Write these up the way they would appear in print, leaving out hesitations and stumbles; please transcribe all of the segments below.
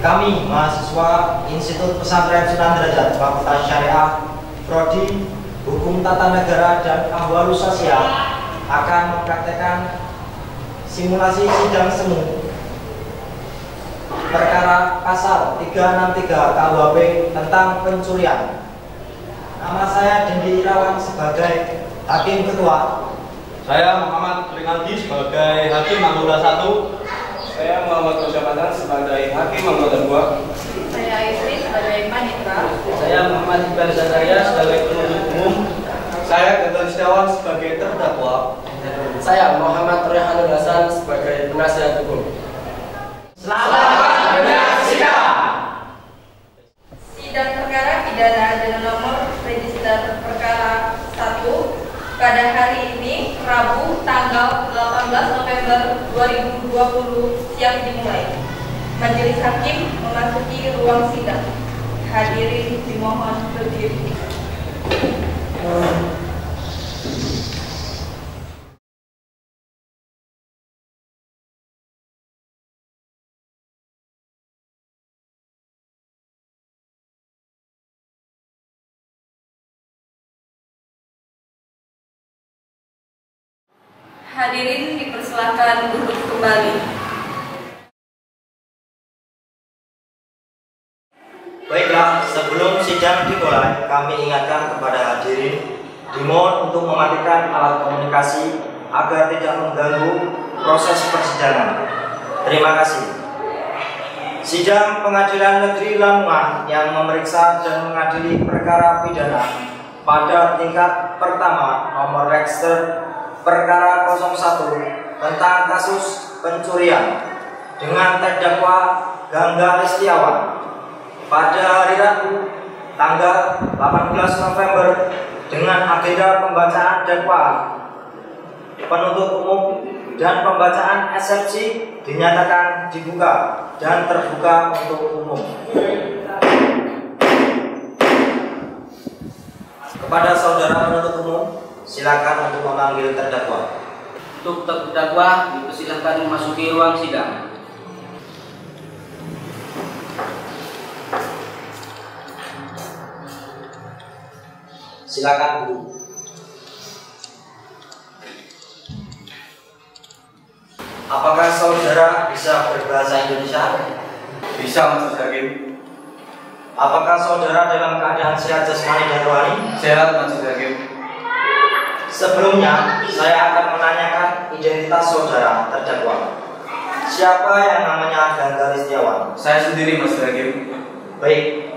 Kami, mahasiswa Institut Pesantren Sunan Derajat Fakultas Syariah, Prodi Hukum Tata Negara dan Ahwalus Sosial akan mempraktekkan simulasi sidang semu perkara pasal 363 KUHP tentang pencurian. Nama saya Dendi Irawan sebagai Hakim Ketua. Saya Muhammad Rinaldi sebagai Hakim Anggota 1. Saya Muhammad Musyamatan sebagai Hakim Anggota 2. Saya Aisri sebagai Panitra. Saya Muhammad Iqbal Zakaria sebagai penuntut umum. Saya Gatot Setiawan sebagai terdakwa. Saya Muhammad Rehanul Hasan sebagai penasihat hukum. Selamat menyaksikan. Sidang perkara pidana dengan nomor register perkara 1 pada hari ini, Rabu, tanggal 18 November 2020 siap dimulai. Majelis Hakim memasuki ruang sidang. Hadirin dimohon berdiri. Hadirin dipersilakan duduk kembali. Baiklah, sebelum sidang dimulai, kami ingatkan kepada hadirin dimohon untuk mematikan alat komunikasi agar tidak mengganggu proses persidangan. Terima kasih. Sidang Pengadilan Negeri Lamongan yang memeriksa dan mengadili perkara pidana pada tingkat pertama nomor register perkara 01 tentang kasus pencurian dengan terdakwa Gangga Listiawan pada hari Rabu tanggal 18 November dengan agenda pembacaan dakwaan, penuntut umum dan pembacaan eksepsi dinyatakan dibuka dan terbuka untuk umum. Kepada saudara penuntut umum, silakan untuk memanggil terdakwa. Untuk terdakwa dipersilakan memasuki ruang sidang. Silakan Bu. Apakah saudara bisa berbahasa Indonesia? Bisa, Mas Hakim. Apakah saudara dalam keadaan sehat jasmani dan rohani? Sehat, Mas Hakim. Sebelumnya, saya akan menanyakan identitas saudara terdakwa. Siapa yang namanya Gangga Listiawan? Saya sendiri, Mas Hakim. Baik,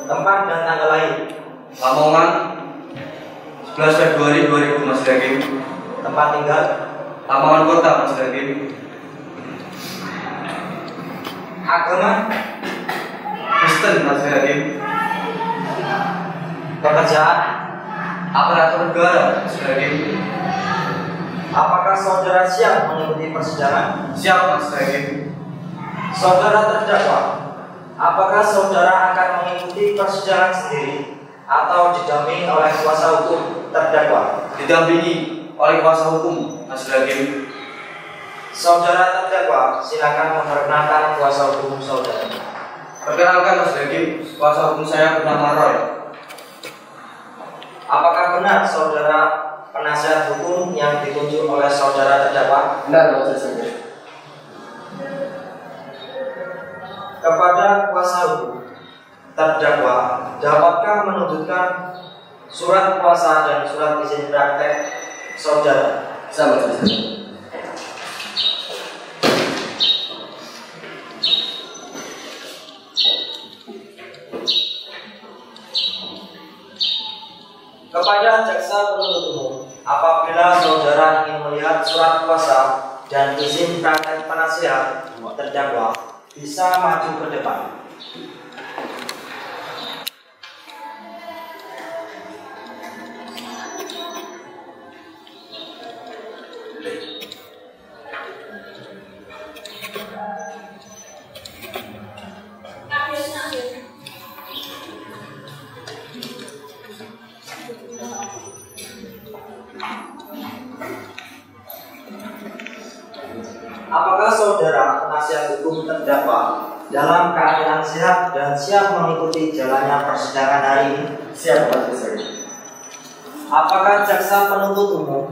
tempat dan tanggal lahir. Lamongan 11 Februari 2000, Mas Hakim. Tempat tinggal. Lamongan Kota, Mas Hakim. Agama. Kristen, Mas Hakim. Pekerjaan. Aparatur negara, Mas Hakim. Apakah saudara siap mengikuti persidangan? Siap, Mas Hakim. Saudara terdakwa, apakah saudara akan mengikuti persidangan sendiri atau didampingi oleh kuasa hukum terdakwa? Didampingi oleh kuasa hukum, Mas Hakim. Saudara terdakwa, silakan memperkenalkan kuasa hukum saudara. Perkenalkan, Mas Hakim, kuasa hukum saya bernama Roy. Apakah benar saudara penasihat hukum yang ditunjuk oleh saudara terdakwa? Benar, Mas Hakim. Kepada kuasa hukum terdakwa, dapatkah menunjukkan surat kuasa dan surat izin praktek saudara? Sama, Mas Hakim. Kepada jaksa penuntut umum, apabila saudara ingin melihat surat kuasa dan izin praktek penasihat terdakwa, bisa maju ke depan. Apakah saudara penasihat hukum terdakwa dalam keadaan sehat dan siap mengikuti jalannya persidangan hari ini? Siap, Majelis Hakim. Apakah jaksa penuntut umum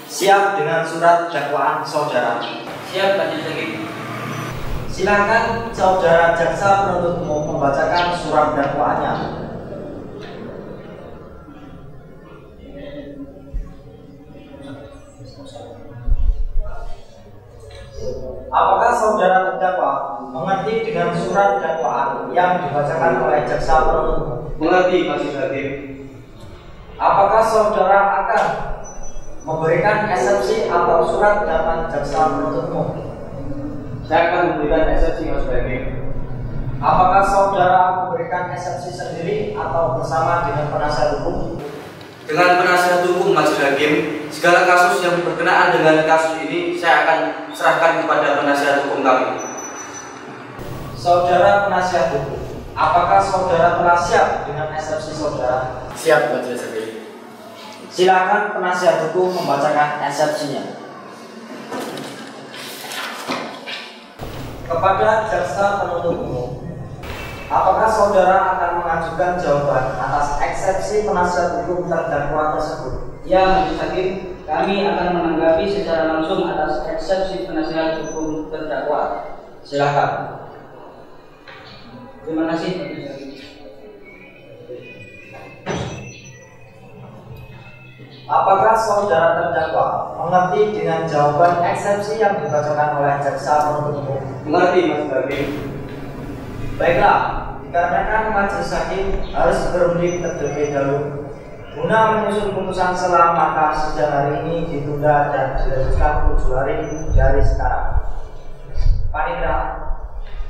siap dengan surat dakwaan saudara? Siap, Majelis Hakim. Silakan saudara jaksa penuntut umum membacakan surat dakwaannya. Apakah saudara terdakwa mengerti dengan surat dakwaan yang dibacakan oleh jaksa penuntut umum? Mengerti, Majelis Hakim. Apakah saudara akan memberikan eksepsi atau surat dakwaan jaksa penuntut umum? Saya akan memberikan eksepsi, Majelis Hakim. Apakah saudara memberikan eksepsi sendiri atau bersama dengan penasihat hukum? Dengan penasihat hukum, Majelis Hakim, segala kasus yang berkenaan dengan kasus ini saya akan serahkan kepada penasihat hukum kami. Saudara penasihat hukum, apakah saudara telah siap dengan eksepsi saudara? Siap, Majelis Hakim. Silakan penasihat hukum membacakan eksepsinya. Kepada jaksa penuntut umum, apakah saudara akan mengajukan jawaban atas eksepsi penasihat hukum terdakwa tersebut? Ya, Majelis Hakim, kami akan menanggapi secara langsung atas eksepsi penasihat hukum terdakwa. Silakan. Terima kasih, Majelis Hakim. Apakah saudara terdakwa mengerti dengan jawaban eksepsi yang dibacakan oleh jaksa penuntut umum? Mengerti, Majelis Hakim. Baiklah, dikarenakan majelis hakim harus berunding terlebih dahulu guna menyusun putusan selah, maka sidang hari ini ditunda dan dilanjutkan 7 hari dari sekarang. Panitra,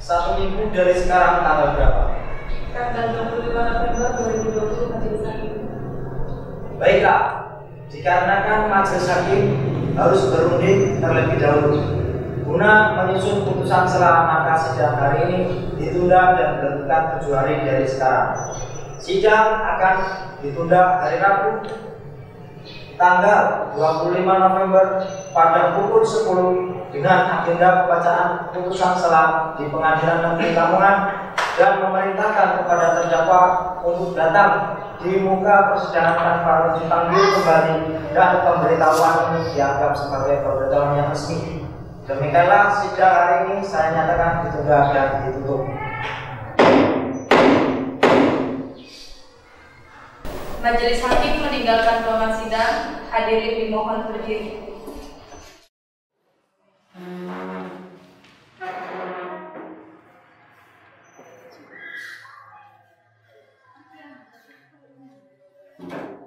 1 minggu dari sekarang tanggal berapa? Tanggal 25 November 2020, Majelis Hakim. Baiklah, dikarenakan majelis hakim harus berunding terlebih dahulu guna menyusun putusan selah, maka sidang hari ini ditunda dan dilanjutkan 7 hari dari sekarang. Sidang akan ditunda hari Rabu tanggal 25 November pada pukul 10 dengan agenda pembacaan putusan selah di Pengadilan Negeri Lamongan dan memerintahkan kepada terdakwa untuk datang di muka persidangan tanpa harus dipanggil kembali dan pemberitahuan ini dianggap sebagai pemberitahuan yang resmi. Demikianlah sidang hari ini saya nyatakan ditunda dan ditutup. Majelis Hakim meninggalkan ruangan sidang. Hadirin dimohon berdiri. Thank you.